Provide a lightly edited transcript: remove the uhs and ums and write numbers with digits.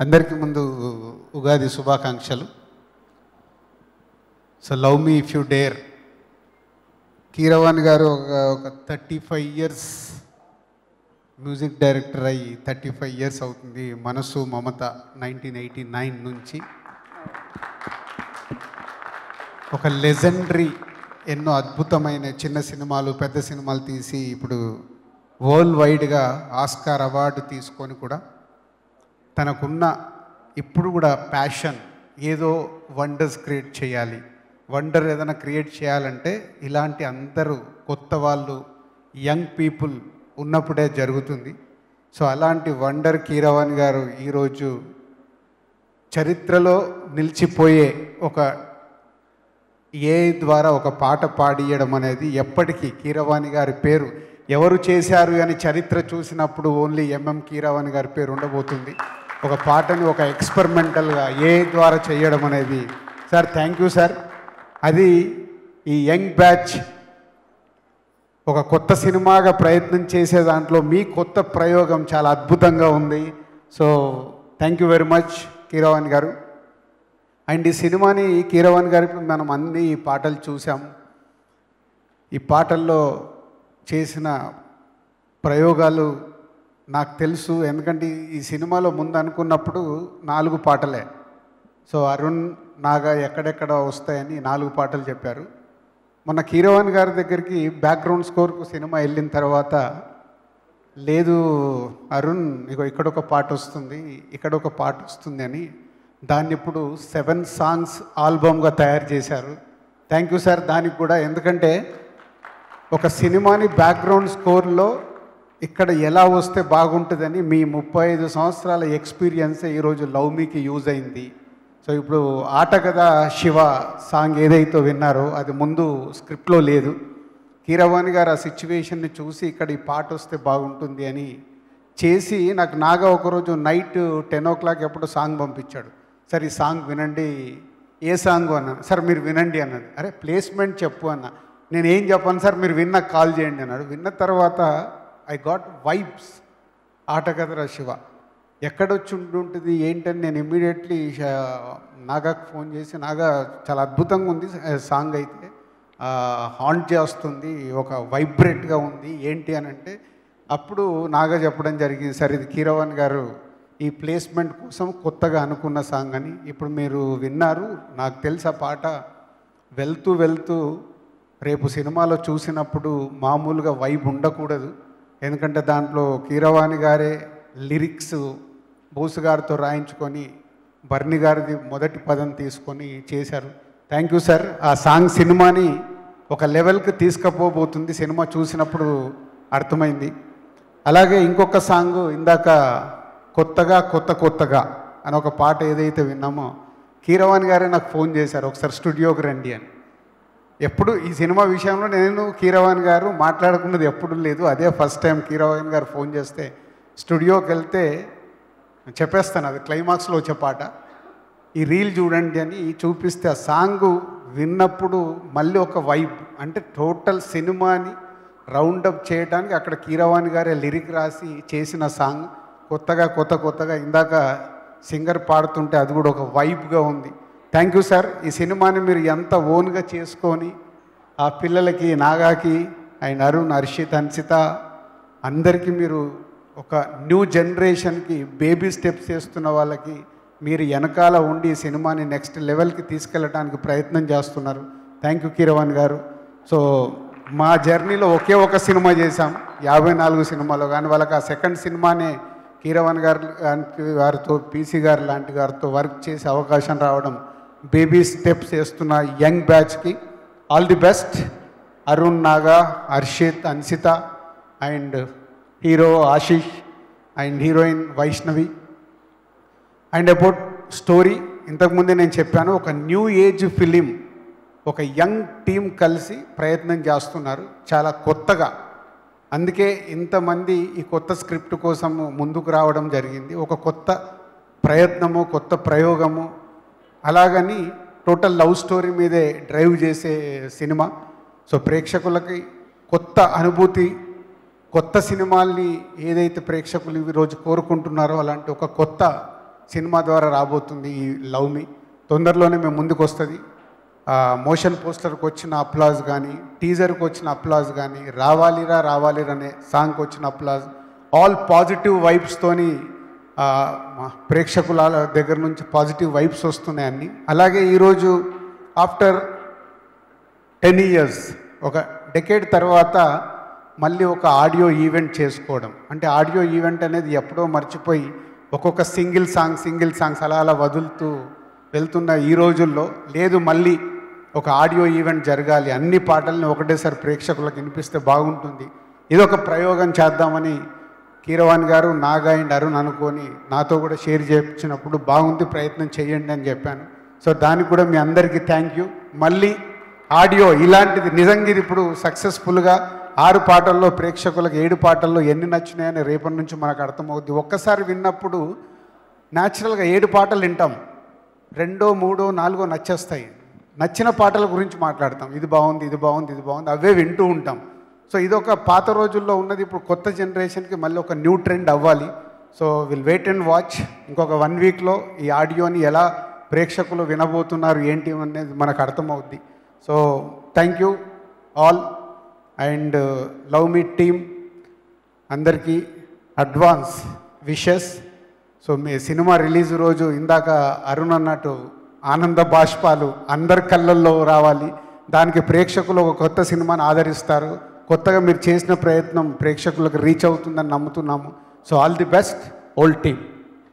అందరికీ ముందు ఉగాది శుభాకాంక్షలు. So love me if you dare. Keeravani గారు ఒక 35 ఇయర్స్ మ్యూజిక్ డైరెక్టర్ అయ్యి 35 ఇయర్స్ అవుతుంది. మనసు మమత 1989 నుంచి ఒక లెజెండరీ ఎన్నో అద్భుతమైన చిన్న సినిమాలు పెద్ద సినిమాలు తీసి ఇప్పుడు వరల్డ్ వైడ్గా ఆస్కార్ అవార్డు తీసుకొని కూడా తనకున్న ఇప్పుడు కూడా ప్యాషన్ ఏదో వండర్స్ క్రియేట్ చేయాలి. వండర్ ఏదైనా క్రియేట్ చేయాలంటే ఇలాంటి అందరూ కొత్త వాళ్ళు యంగ్ పీపుల్ ఉన్నప్పుడే జరుగుతుంది. సో అలాంటి వండర్ కీరవాణి గారు ఈరోజు చరిత్రలో నిలిచిపోయే ఒక ఏ ద్వారా ఒక పాట పాడియడం అనేది ఎప్పటికీ కీరవాణి గారి పేరు ఎవరు చేశారు అని చరిత్ర చూసినప్పుడు ఓన్లీ ఎంఎం కీరవాణి గారి పేరు ఉండబోతుంది. ఒక పాటని ఒక ఎక్స్పెరిమెంటల్గా ఏ ద్వారా చేయడం అనేది సార్ థ్యాంక్ యూ సార్. అది ఈ యంగ్ బ్యాచ్ ఒక కొత్త సినిమాగా ప్రయత్నం చేసే దాంట్లో మీ కొత్త ప్రయోగం చాలా అద్భుతంగా ఉంది. So thank you very much Keeravani గారు. అండ్ ఈ సినిమాని కీరవాణి గారికి మనం అన్ని పాటలు చూసాం. ఈ పాటల్లో చేసిన ప్రయోగాలు నాకు తెలుసు, ఎందుకంటే ఈ సినిమాలో ముందు అనుకున్నప్పుడు 4 పాటలే. సో అరుణ్ నాగా ఎక్కడెక్కడ వస్తాయని 4 పాటలు చెప్పారు. మొన్న కీరవాణి గారి దగ్గరికి బ్యాక్గ్రౌండ్ స్కోర్కు సినిమా వెళ్ళిన తర్వాత లేదు అరుణ్ ఇగో ఇక్కడొక పాట వస్తుంది ఇక్కడొక పాట వస్తుంది అని దాన్ని ఇప్పుడు 7 సాంగ్స్ ఆల్బమ్గా తయారు చేశారు. థ్యాంక్ యూ సార్ దానికి కూడా. ఎందుకంటే ఒక సినిమాని బ్యాక్గ్రౌండ్ స్కోర్లో ఇక్కడ ఎలా వస్తే బాగుంటుందని మీ 35 సంవత్సరాల ఎక్స్పీరియన్సే ఈరోజు లవ్ మీకి యూజ్ అయింది. సో ఇప్పుడు ఆట కదా శివ సాంగ్ ఏదైతే విన్నారో అది ముందు స్క్రిప్ట్లో లేదు. కీరవాణి గారు ఆ సిచ్యువేషన్ని చూసి ఇక్కడ ఈ పాట వస్తే బాగుంటుంది అని చేసి నాకు నాగా ఒకరోజు నైట్ 10 o'clock ఎప్పుడు సాంగ్ పంపించాడు. సార్ ఈ సాంగ్ వినండి. ఏ సాంగ్ అన్నాను. సార్ మీరు వినండి అన్నాడు. అరే ప్లేస్మెంట్ చెప్పు అన్న. నేను ఏం చెప్పాను సార్ మీరు విన్నాక కాల్ చేయండి అన్నాడు. విన్న తర్వాత ఐ గాట్ వైబ్స్. ఆట కదరా శివ ఎక్కడొచ్చి ఉంటుంది ఏంటని నేను ఇమ్మీడియట్లీ నాగాకు ఫోన్ చేసి నాగా చాలా అద్భుతంగా ఉంది సాంగ్, అయితే హాంట్ చేస్తుంది, ఒక వైబ్రేట్గా ఉంది ఏంటి అని అంటే అప్పుడు నాగా చెప్పడం జరిగింది. సార్ ఇది కీరవాణి గారు ఈ ప్లేస్మెంట్ కోసం కొత్తగా అనుకున్న సాంగ్ అని. ఇప్పుడు మీరు విన్నారు. నాకు తెలుసు ఆ పాట వెళ్తూ వెళ్తూ రేపు సినిమాలో చూసినప్పుడు మామూలుగా వైబ్ ఉండకూడదు. ఎందుకంటే దాంట్లో కీరవాణి గారే లిరిక్స్ బోసు గారితో రాయించుకొని బర్ని గారిది మొదటి పదం తీసుకొని చేశారు. Thank you sir. ఆ సాంగ్ సినిమాని ఒక లెవెల్కి తీసుకుపోబోతుంది. సినిమా చూసినప్పుడు అర్థమైంది. అలాగే ఇంకొక సాంగ్ ఇందాక కొత్తగా అని ఒక పాట ఏదైతే విన్నామో కీరవాణి గారే నాకు ఫోన్ చేశారు ఒకసారి స్టూడియోకి రండి అని. ఎప్పుడు ఈ సినిమా విషయంలో నేను కీరవాణి గారు మాట్లాడుకున్నది ఎప్పుడు లేదు. అదే ఫస్ట్ టైం కీరవాణి గారు ఫోన్ చేస్తే స్టూడియోకి వెళ్తే చెప్పేస్తాను అది క్లైమాక్స్లో వచ్చే పాట, ఈ రీల్ చూడండి అని చూపిస్తే ఆ సాంగ్ విన్నప్పుడు మళ్ళీ ఒక వైబ్ అంటే టోటల్ సినిమాని రౌండప్ చేయడానికి అక్కడ కీరవాణి గారే లిరిక్ రాసి చేసిన సాంగ్. కొత్తగా ఇందాక సింగర్ పాడుతుంటే అది కూడా ఒక వైబ్గా ఉంది. Thank you sir. ఈ సినిమాని మీరు ఎంత ఓన్గా చేసుకొని ఆ పిల్లలకి నాగాకి అండ్ అరుణ్ హర్షిత్ హన్సిత అందరికీ మీరు ఒక న్యూ జనరేషన్కి బేబీ స్టెప్స్ చేస్తున్న వాళ్ళకి మీరు వెనకాల ఉండి ఈ సినిమాని నెక్స్ట్ లెవెల్కి తీసుకెళ్ళడానికి ప్రయత్నం చేస్తున్నారు. థ్యాంక్ యూ కీరవాణి గారు. సో మా జర్నీలో ఒకే ఒక సినిమా చేశాం 54 సినిమాలో, కానీ వాళ్ళకి ఆ సెకండ్ సినిమానే కీరవాణి గారితో పీసీ గారు లాంటి గారితో వర్క్ చేసే అవకాశం రావడం బేబీ స్టెప్స్ చేస్తున్న యంగ్ బ్యాచ్కి all the best. Arun Naga Harshith Hansitha and hero Ashish and heroine Vaishnavi. And about story ఇంతకుముందే నేను చెప్పాను, ఒక న్యూ ఏజ్ ఫిలిం ఒక యంగ్ టీం కలిసి ప్రయత్నం చేస్తున్నారు చాలా కొత్తగా. అందుకే ఇంతమంది ఈ కొత్త స్క్రిప్ట్ కోసం ముందుకు రావడం జరిగింది. ఒక కొత్త ప్రయత్నము కొత్త ప్రయోగము అలాగని టోటల్ లవ్ స్టోరీ మీదే డ్రైవ్ చేసే సినిమా. సో ప్రేక్షకులకి కొత్త అనుభూతి కొత్త సినిమాల్ని ఏదైతే ప్రేక్షకులు ఈరోజు కోరుకుంటున్నారో అలాంటి ఒక కొత్త సినిమా ద్వారా రాబోతుంది ఈ లవ్ మీ. తొందరలోనే మేము ముందుకు వస్తుంది. మోషన్ పోస్టర్కి వచ్చిన అప్లాజ్ కానీ, టీజర్కి వచ్చిన అప్లాజ్ కానీ, రావాలిరా రావాలిరా అనే సాంగ్కి వచ్చిన అప్లాజ్, ఆల్ పాజిటివ్ వైబ్స్తోని ప్రేక్షకుల దగ్గర నుంచి పాజిటివ్ వైబ్స్ వస్తున్నాయి అన్నీ. అలాగే ఈరోజు ఆఫ్టర్ 10 years, ఒక డెకేడ్ తర్వాత మళ్ళీ ఒక ఆడియో ఈవెంట్ చేసుకోవడం. అంటే ఆడియో ఈవెంట్ అనేది ఎప్పుడో మర్చిపోయి ఒక్కొక్క సింగిల్ సాంగ్స్ అలా వదులుతూ వెళ్తున్న ఈ రోజుల్లో లేదు, మళ్ళీ ఒక ఆడియో ఈవెంట్ జరగాలి, అన్ని పాటల్ని ఒకటేసారి ప్రేక్షకులకు వినిపిస్తే బాగుంటుంది, ఇదొక ప్రయోగం చేద్దామని కీరవాణి గారు, నాగా అండ్ అరుణ్ అనుకొని నాతో కూడా షేర్ చేయించినప్పుడు బాగుంది, ప్రయత్నం చేయండి అని చెప్పాను. సో దానికి కూడా మీ అందరికీ థ్యాంక్ యూ. మళ్ళీ ఆడియో ఇలాంటిది నిజంగా ఇది ఇప్పుడు సక్సెస్ఫుల్గా 6 పాటల్లో ప్రేక్షకులకు 7 పాటల్లో ఎన్ని నచ్చినాయని రేపటి నుంచి మనకు అర్థమవుద్ది. ఒక్కసారి విన్నప్పుడు న్యాచురల్గా 7 పాటలు వింటాం, 2, 3, 4 నచ్చేస్తాయి. నచ్చిన పాటల గురించి మాట్లాడతాం, ఇది బాగుంది ఇది బాగుంది ఇది బాగుంది, అవే వింటూ ఉంటాం. సో ఇదొక పాత రోజుల్లో ఉన్నది, ఇప్పుడు కొత్త జనరేషన్కి మళ్ళీ ఒక న్యూ ట్రెండ్ అవ్వాలి. So will wait and watch. ఇంకొక 1 weekలో ఈ ఆడియోని ఎలా ప్రేక్షకులు వినబోతున్నారు ఏంటి అనేది మనకు అర్థమవుద్ది. So thank you all and love మీ టీమ్ అందరికీ అడ్వాన్స్ విషెస్. సో మీ సినిమా రిలీజ్ రోజు ఇందాక అరుణ్ అన్నట్టు ఆనంద బాష్పాలు అందరి కళ్ళల్లో రావాలి. దానికి ప్రేక్షకులు ఒక కొత్త సినిమాని ఆదరిస్తారు. కొత్తగా మీరు చేసిన ప్రయత్నం ప్రేక్షకులకు రీచ్ అవుతుందని నమ్ముతున్నాము. So all the best old team.